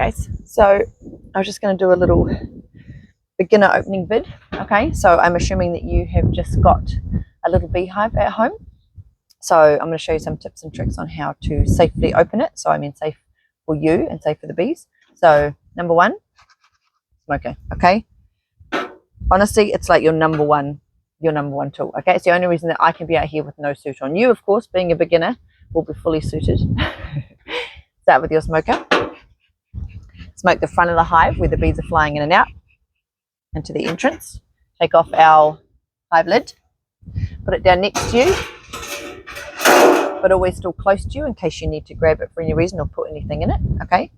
guys, so I was just going to do a little beginner opening vid. Okay, so I'm assuming that you have just got a little beehive at home, so I'm going to show you some tips and tricks on how to safely open it. So I mean safe for you and safe for the bees. So number one, smoker. Okay, honestly, it's like your number one tool. Okay, it's the only reason that I can be out here with no suit on. You, of course, being a beginner, will be fully suited. Start with your smoker. Smoke the front of the hive where the bees are flying in and out into the entrance. Take off our hive lid, put it down next to you, but always still close to you in case you need to grab it for any reason or put anything in it. Okay,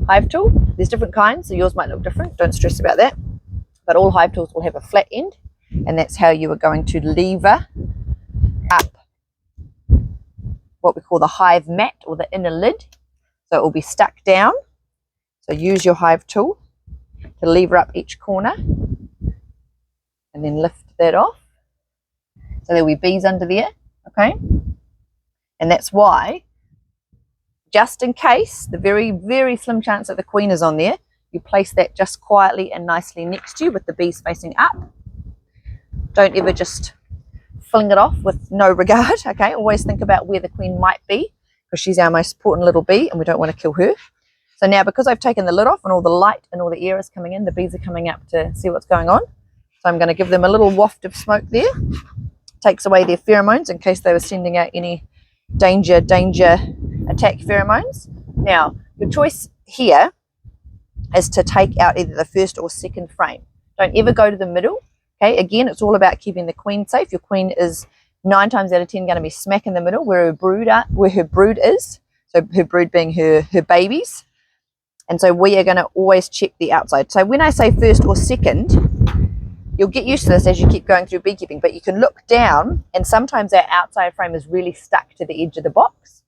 hive tool, there's different kinds, so yours might look different, don't stress about that, but all hive tools will have a flat end, and that's how you are going to lever up what we call the hive mat or the inner lid, so it will be stuck down. So use your hive tool to lever up each corner and then lift that off. So there will be bees under there, okay? And that's why, just in case, the very, very slim chance that the queen is on there, you place that just quietly and nicely next to you with the bees facing up. Don't ever just fling it off with no regard, okay? Always think about where the queen might be, because she's our most important little bee and we don't want to kill her. So now, because I've taken the lid off and all the light and all the air is coming in, the bees are coming up to see what's going on. So I'm going to give them a little waft of smoke there. Takes away their pheromones in case they were sending out any danger attack pheromones. Now, your choice here is to take out either the first or second frame. Don't ever go to the middle. Okay, again, it's all about keeping the queen safe. Your queen is 9 times out of 10 going to be smack in the middle where her brood is. So her brood being her babies. And so we are going to always check the outside. So when I say first or second, you'll get used to this as you keep going through beekeeping, but you can look down and sometimes that outside frame is really stuck to the edge of the box.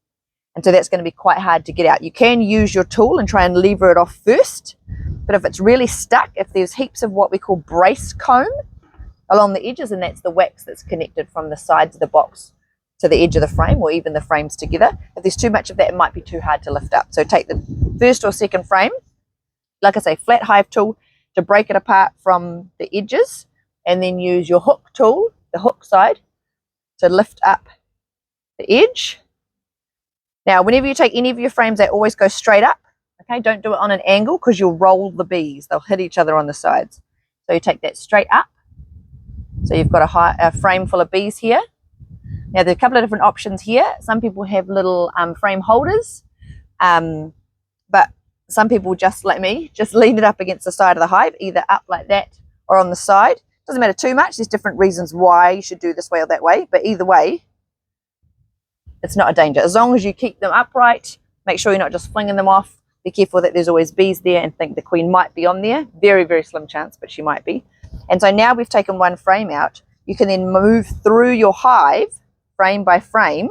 And so that's going to be quite hard to get out. You can use your tool and try and lever it off first, but if it's really stuck, if there's heaps of what we call brace comb along the edges, and that's the wax that's connected from the sides of the box to the edge of the frame, or even the frames together. If there's too much of that, it might be too hard to lift up. So take the first or second frame, like I say, flat hive tool to break it apart from the edges, and then use your hook tool, the hook side, to lift up the edge. Now, whenever you take any of your frames, they always go straight up. Okay, don't do it on an angle because you'll roll the bees. They'll hit each other on the sides. So you take that straight up. So you've got a frame full of bees here. Now, there are a couple of different options here. Some people have little frame holders, but some people, just like me, just lean it up against the side of the hive, either up like that or on the side. Doesn't matter too much. There's different reasons why you should do this way or that way, but either way, it's not a danger. As long as you keep them upright, make sure you're not just flinging them off. Be careful that there's always bees there and think the queen might be on there. Very, very slim chance, but she might be. And so now we've taken one frame out. You can then move through your hive frame by frame,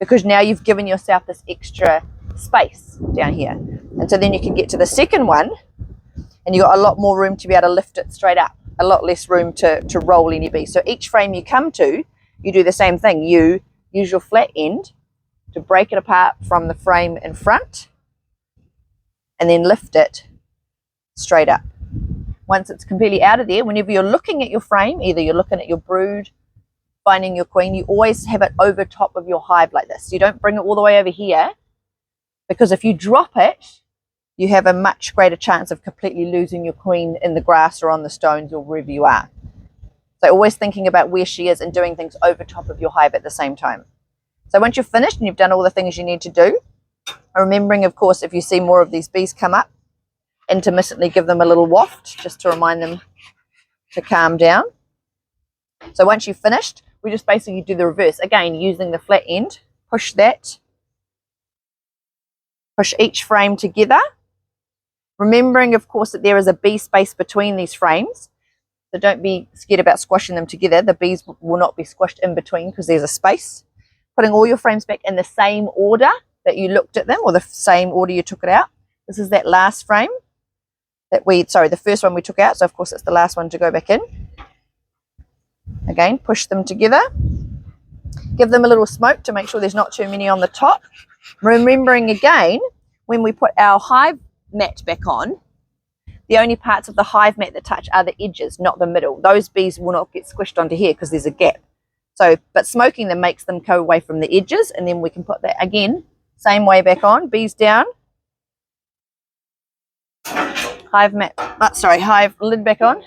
because now you've given yourself this extra space down here. And so then you can get to the second one and you've got a lot more room to be able to lift it straight up, a lot less room to roll any bees. So each frame you come to, you do the same thing. You use your flat end to break it apart from the frame in front and then lift it straight up. Once it's completely out of there, whenever you're looking at your frame, either you're looking at your brood, finding your queen, you always have it over top of your hive like this. You don't bring it all the way over here, because if you drop it, you have a much greater chance of completely losing your queen in the grass or on the stones or wherever you are. So always thinking about where she is and doing things over top of your hive at the same time. So once you're finished and you've done all the things you need to do, remembering, of course, if you see more of these bees come up, intermittently give them a little waft just to remind them to calm down. So once you've finished, we just basically do the reverse. Again, using the flat end, push each frame together. Remembering, of course, that there is a bee space between these frames. So don't be scared about squashing them together. The bees will not be squashed in between because there's a space. Putting all your frames back in the same order that you looked at them, or the same order you took it out. This is that last frame the first one we took out. So of course it's the last one to go back in. Again, push them together. Give them a little smoke to make sure there's not too many on the top. Remembering again, when we put our hive mat back on, the only parts of the hive mat that touch are the edges, not the middle. Those bees will not get squished onto here because there's a gap. So, but smoking them makes them go away from the edges, and then we can put that again, same way back on, bees down. Hive mat, hive lid back on.